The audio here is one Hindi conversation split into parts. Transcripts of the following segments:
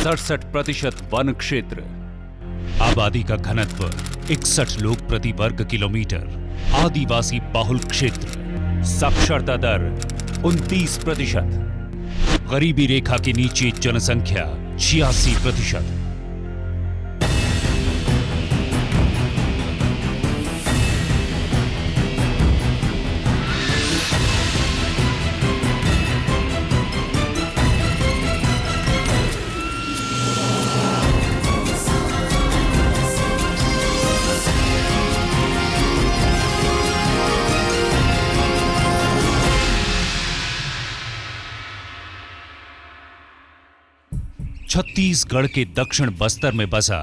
67% वन क्षेत्र, आबादी का घनत्व 61 लोग प्रति वर्ग किलोमीटर, आदिवासी बाहुल क्षेत्र, साक्षरता दर 29%, गरीबी रेखा के नीचे जनसंख्या 86%। छत्तीसगढ़ के दक्षिण बस्तर में बसा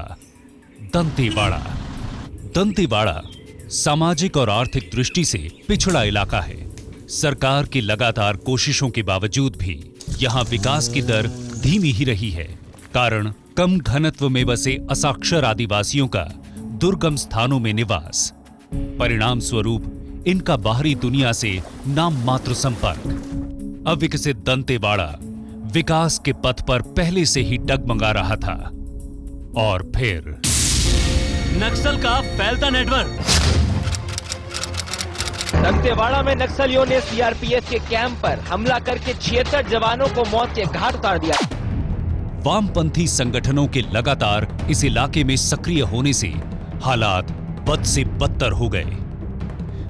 दंतेवाड़ा। दंतेवाड़ा सामाजिक और आर्थिक दृष्टि से पिछड़ा इलाका है। सरकार की लगातार कोशिशों के बावजूद भी यहां विकास की दर धीमी ही रही है। कारण कम घनत्व में बसे असाक्षर आदिवासियों का दुर्गम स्थानों में निवास। परिणाम स्वरूप इनका बाहरी दुनिया से नाम मात्र संपर्क। अविकसित दंतेवाड़ा विकास के पथ पर पहले से ही डगमगा रहा था। और फिर नक्सल का फैलता नेटवर्क। दंतेवाड़ा में नक्सलियों ने सीआरपीएफ के कैंप पर हमला करके 76 जवानों को मौत के घाट उतार दिया। वामपंथी संगठनों के लगातार इस इलाके में सक्रिय होने से हालात बद से बदतर हो गए।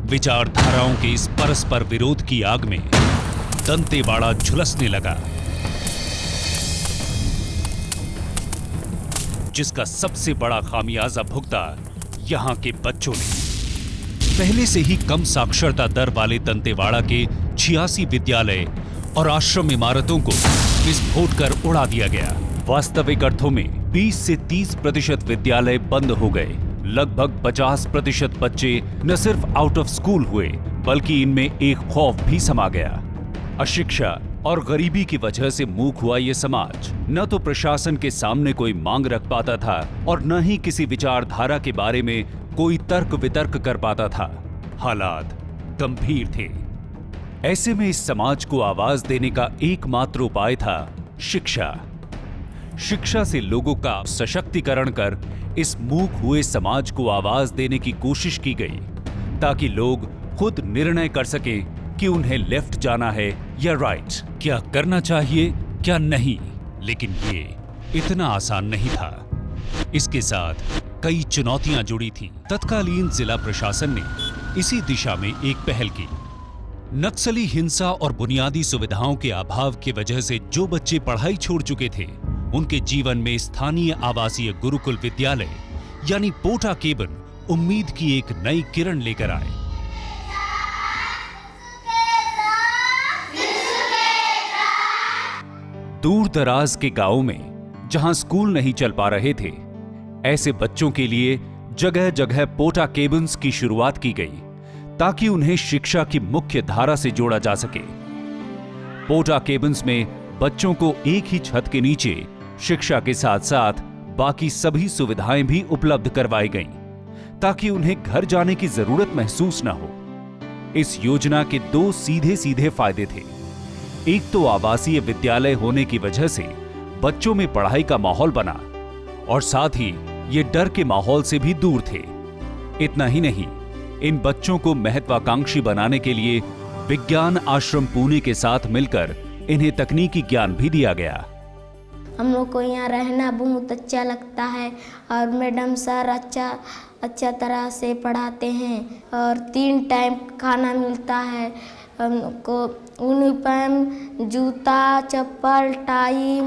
विचारधाराओं के इस परस्पर विरोध की आग में दंतेवाड़ा झुलसने लगा, जिसका सबसे बड़ा खामियाजा भुगता यहां के बच्चों ने। पहले से ही कम साक्षरता दर वाले दंतेवाड़ा के 86 विद्यालय और आश्रम इमारतों को विस्फोट कर उड़ा दिया गया। वास्तविक अर्थों में 20 से 30% विद्यालय बंद हो गए। लगभग 50% बच्चे न सिर्फ आउट ऑफ स्कूल हुए, बल्कि इनमें एक खौफ भी समा गया। अशिक्षा और गरीबी की वजह से मूक हुआ ये समाज न तो प्रशासन के सामने कोई मांग रख पाता था और न ही किसी विचारधारा के बारे में कोई तर्क वितर्क कर पाता था। हालात गंभीर थे। ऐसे में इस समाज को आवाज देने का एकमात्र उपाय था शिक्षा। शिक्षा से लोगों का सशक्तिकरण कर इस मूक हुए समाज को आवाज देने की कोशिश की गई, ताकि लोग खुद निर्णय कर सकें कि उन्हें लेफ्ट जाना है या राइट, क्या करना चाहिए क्या नहीं। लेकिन ये इतना आसान नहीं था। इसके साथ कई चुनौतियां जुड़ी थीं। तत्कालीन जिला प्रशासन ने इसी दिशा में एक पहल की। नक्सली हिंसा और बुनियादी सुविधाओं के अभाव की वजह से जो बच्चे पढ़ाई छोड़ चुके थे, उनके जीवन में स्थानीय आवासीय गुरुकुल विद्यालय यानी पोटा केबिन उम्मीद की एक नई किरण लेकर आए। दूर दराज के गांवों में जहां स्कूल नहीं चल पा रहे थे, ऐसे बच्चों के लिए जगह जगह पोटा केबिन्स की शुरुआत की गई, ताकि उन्हें शिक्षा की मुख्य धारा से जोड़ा जा सके। पोटा केबिन्स में बच्चों को एक ही छत के नीचे शिक्षा के साथ साथ बाकी सभी सुविधाएं भी उपलब्ध करवाई गईं, ताकि उन्हें घर जाने की जरूरत महसूस न हो। इस योजना के दो सीधे सीधे फायदे थे। एक तो आवासीय विद्यालय होने की वजह से बच्चों में पढ़ाई का माहौल बना, और साथ ही ये डर के माहौल से भी दूर थे। इतना ही नहीं, इन बच्चों को महत्वाकांक्षी बनाने के लिए विज्ञान आश्रम पुणे के साथ मिलकर इन्हें तकनीकी ज्ञान भी दिया गया। हम लोग को यहाँ रहना बहुत अच्छा लगता है और मैडम सर अच्छा तरह से पढ़ाते हैं और 3 टाइम खाना मिलता है। हमको यूनिफॉर्म, जूता, चप्पल, टाई,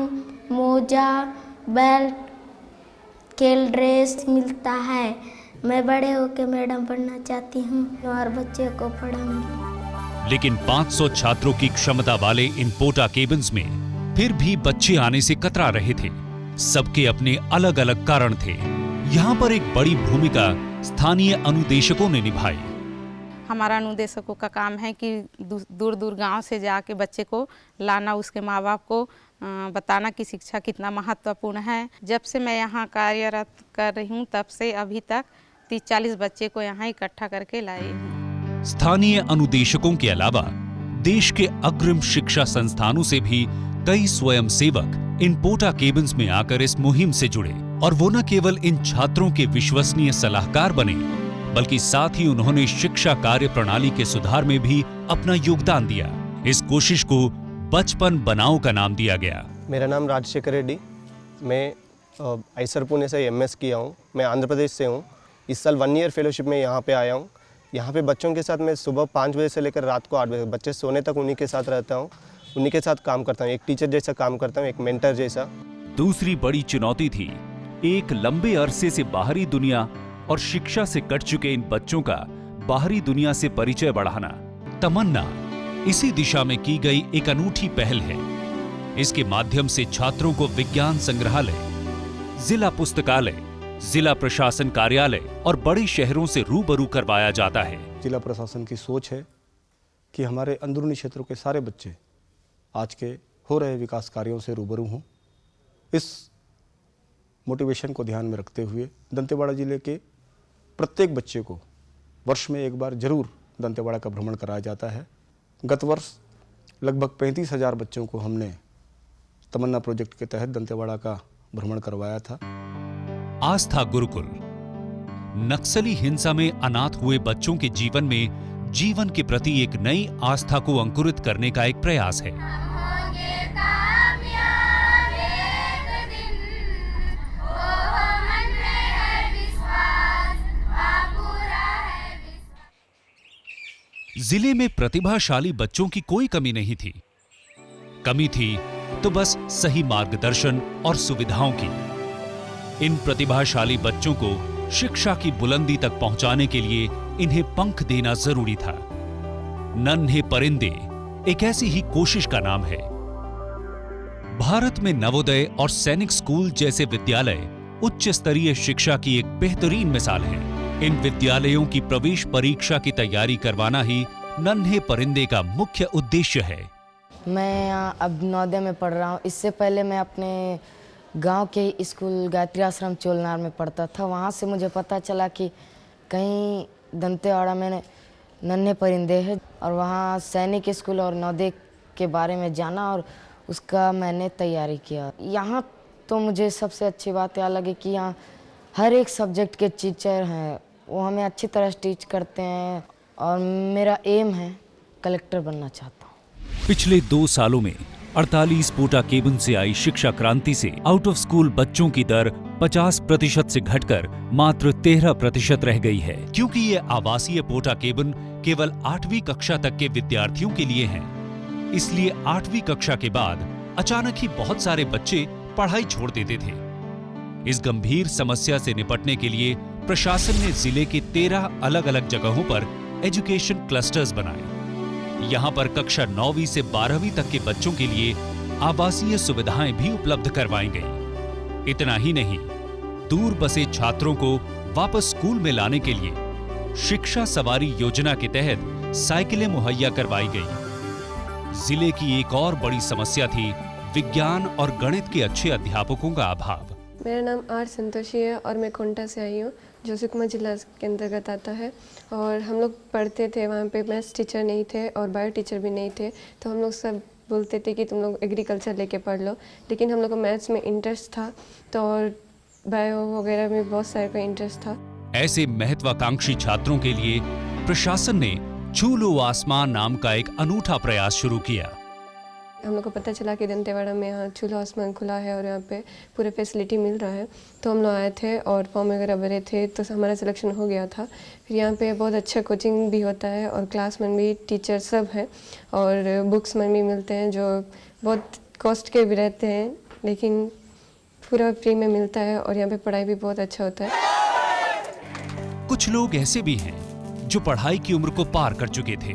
मोजा, बेल्ट, खेल ड्रेस मिलता है। मैं बड़े होकर मैडम बनना चाहती हूँ और बच्चे को पढ़ाऊंगी। लेकिन 500 छात्रों की क्षमता वाले इन पोटा केबिन्स में फिर भी बच्चे आने से कतरा रहे थे। सबके अपने अलग अलग कारण थे। यहाँ पर एक बड़ी भूमिका स्थानीय अनुदेशकों ने निभाई। हमारा अनुदेशकों का काम है कि दूर दूर गांव से जाके बच्चे को लाना, उसके माँ बाप को बताना कि शिक्षा कितना महत्वपूर्ण है। जब से मैं यहाँ कार्यरत कर रही हूँ, तब से अभी तक 30-40 बच्चे को यहाँ इकट्ठा करके लाई हूँ। स्थानीय अनुदेशकों के अलावा देश के अग्रिम शिक्षा संस्थानों से भी कई स्वयंसेवक इन पोटा केबिन्स में आकर इस मुहिम से जुड़े और वो न केवल इन छात्रों के विश्वसनीय सलाहकार बने, बल्कि साथ ही उन्होंने शिक्षा कार्य प्रणाली के सुधार में भी अपना योगदान दिया। इस कोशिश को बचपन बनाओ का नाम दिया गया। मेरा नाम राजशेखर रेड्डी, मैं आईसर पुणे से एमएस किया हूँ। मैं आंध्र प्रदेश से हूँ। इस साल 1 ईयर फेलोशिप में यहाँ पे आया हूँ। यहाँ पे बच्चों के साथ मैं सुबह 5 बजे से लेकर रात को 8 बजे बच्चे सोने तक उन्हीं के साथ रहता हूँ, उन्हीं के साथ काम करता हूँ। एक टीचर जैसा काम करता हूँ, एक मेंटर जैसा। दूसरी बड़ी चुनौती थी एक लंबे अरसे से बाहरी दुनिया और शिक्षा से कट चुके इन बच्चों का बाहरी दुनिया से परिचय बढ़ाना। तमन्ना इसी दिशा में की गई एक अनूठी पहल है। इसके माध्यम से छात्रों को विज्ञान संग्रहालय, जिला पुस्तकालय, जिला प्रशासन कार्यालय और बड़े शहरों से रूबरू करवाया जाता है। जिला प्रशासन की सोच है कि हमारे अंदरूनी क्षेत्रों के सारे बच्चे आज के हो रहे विकास कार्यों से रूबरू हों। इस मोटिवेशन को ध्यान में रखते हुए दंतेवाड़ा जिले के प्रत्येक बच्चे को वर्ष में एक बार जरूर दंतेवाड़ा का भ्रमण कराया जाता है। गत वर्ष लगभग 35,000 बच्चों को हमने तमन्ना प्रोजेक्ट के तहत दंतेवाड़ा का भ्रमण करवाया था। आस्था गुरुकुल नक्सली हिंसा में अनाथ हुए बच्चों के जीवन में जीवन के प्रति एक नई आस्था को अंकुरित करने का एक प्रयास है। जिले में प्रतिभाशाली बच्चों की कोई कमी नहीं थी। कमी थी तो बस सही मार्गदर्शन और सुविधाओं की। इन प्रतिभाशाली बच्चों को शिक्षा की बुलंदी तक पहुंचाने के लिए इन्हें पंख देना जरूरी था। नन्हे परिंदे एक ऐसी ही कोशिश का नाम है। भारत में नवोदय और सैनिक स्कूल जैसे विद्यालय उच्च स्तरीय शिक्षा की एक बेहतरीन मिसाल है। इन विद्यालयों की प्रवेश परीक्षा की तैयारी करवाना ही नन्हे परिंदे का मुख्य उद्देश्य है। मैं यहाँ अब नवोदय में पढ़ रहा हूँ। इससे पहले मैं अपने गांव के स्कूल गायत्री आश्रम चोलनार में पढ़ता था। वहाँ से मुझे पता चला कि कहीं दंतेवाड़ा में नन्हे परिंदे हैं और वहाँ सैनिक स्कूल और नवोदय के बारे में जाना और उसका मैंने तैयारी किया। यहाँ तो मुझे सबसे अच्छी बात यह लगी कि यहाँ हर एक सब्जेक्ट के टीचर हैं, वो हमें अच्छी तरह टीच करते हैं और मेरा एम है कलेक्टर बनना चाहता हूँ। पिछले 2 सालों में 48 पोटा केबिन से आई शिक्षा क्रांति से आउट ऑफ स्कूल बच्चों की दर 50% से घटकर मात्र 13% रह गई है। क्योंकि ये आवासीय पोटा केबिन केवल 8वीं कक्षा तक के विद्यार्थियों के लिए हैं, इसलिए 8वीं कक्षा के बाद अचानक ही बहुत सारे बच्चे पढ़ाई छोड़ देते थे। इस गंभीर समस्या से निपटने के लिए प्रशासन ने जिले के 13 अलग अलग जगहों पर एजुकेशन क्लस्टर्स बनाए। यहाँ पर कक्षा 9वीं से 12वीं तक के बच्चों के लिए आवासीय सुविधाएं भी उपलब्ध करवाई गई। इतना ही नहीं, दूर बसे छात्रों को वापस स्कूल में लाने के लिए शिक्षा सवारी योजना के तहत साइकिलें मुहैया करवाई गई। जिले की एक और बड़ी समस्या थी विज्ञान और गणित के अच्छे अध्यापकों का अभाव। मेरा नाम आर संतोषी है और मैं कोंटा से आई हूँ, जो सुकमा जिला के अंतर्गत आता है। और हम लोग पढ़ते थे, वहाँ पे मैथ्स टीचर नहीं थे और बायो टीचर भी नहीं थे, तो हम लोग सब बोलते थे कि तुम लोग एग्रीकल्चर लेके पढ़ लो। लेकिन हम लोग को मैथ्स में इंटरेस्ट था तो और बायो वगैरह में बहुत सारे का इंटरेस्ट था। ऐसे महत्वाकांक्षी छात्रों के लिए प्रशासन ने छू लो आसमान नाम का एक अनूठा प्रयास शुरू किया। हम लोग को पता चला कि दंतेवाड़ा में यहाँ छू लो आसमान खुला है और यहाँ पे पूरे फैसिलिटी मिल रहा है, तो हम लोग आए थे और फॉर्म वगैरह भरे थे, तो हमारा सिलेक्शन हो गया था। फिर यहाँ पे बहुत अच्छा कोचिंग भी होता है और क्लास में भी टीचर सब हैं और बुक्स में भी मिलते हैं, जो बहुत कॉस्ट के भी रहते हैं लेकिन पूरा फ्री में मिलता है और यहाँ पे पढ़ाई भी बहुत अच्छा होता है। कुछ लोग ऐसे भी हैं जो पढ़ाई की उम्र को पार कर चुके थे।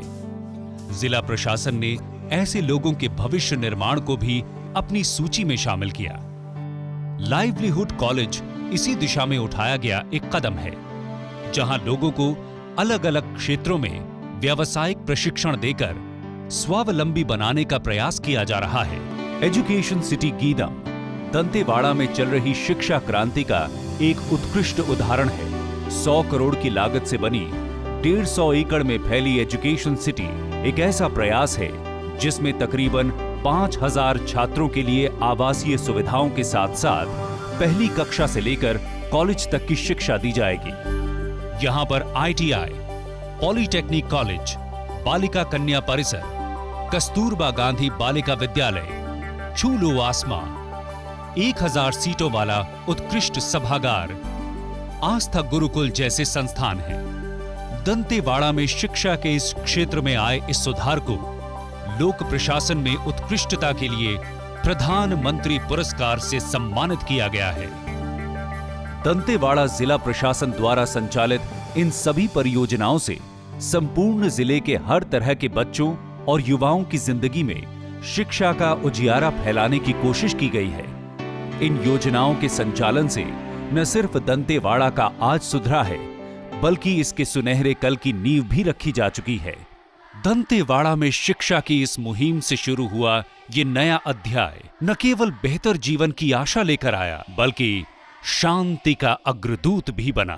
जिला प्रशासन ने ऐसे लोगों के भविष्य निर्माण को भी अपनी सूची में शामिल किया। लाइवलीहुड कॉलेज इसी दिशा में उठाया गया एक कदम है, जहां लोगों को अलग अलग क्षेत्रों में व्यावसायिक प्रशिक्षण देकर स्वावलंबी बनाने का प्रयास किया जा रहा है। एजुकेशन सिटी गीदम दंतेवाड़ा में चल रही शिक्षा क्रांति का एक उत्कृष्ट उदाहरण है। 100 करोड़ की लागत से बनी 150 एकड़ में फैली एजुकेशन सिटी एक ऐसा प्रयास है जिसमें तकरीबन 5000 छात्रों के लिए आवासीय सुविधाओं के साथ साथ पहली कक्षा से लेकर कॉलेज तक की शिक्षा दी जाएगी। यहाँ पर ITI, पॉलिटेक्निक कॉलेज, बालिका कन्या परिसर, कस्तूरबा गांधी बालिका विद्यालय, छूलो आसमां, 1000 सीटों वाला उत्कृष्ट सभागार, आस्था गुरुकुल जैसे संस्थान हैं। दंतेवाड़ा में शिक्षा के इस क्षेत्र में आए इस सुधार को लोक प्रशासन में उत्कृष्टता के लिए प्रधानमंत्री पुरस्कार से सम्मानित किया गया है। दंतेवाड़ा जिला प्रशासन द्वारा संचालित इन सभी परियोजनाओं से संपूर्ण जिले के हर तरह के बच्चों और युवाओं की जिंदगी में शिक्षा का उजियारा फैलाने की कोशिश की गई है। इन योजनाओं के संचालन से न सिर्फ दंतेवाड़ा का आज सुधरा है, बल्कि इसके सुनहरे कल की नींव भी रखी जा चुकी है। दंतेवाड़ा में शिक्षा की इस मुहिम से शुरू हुआ ये नया अध्याय न केवल बेहतर जीवन की आशा लेकर आया, बल्कि शांति का अग्रदूत भी बना।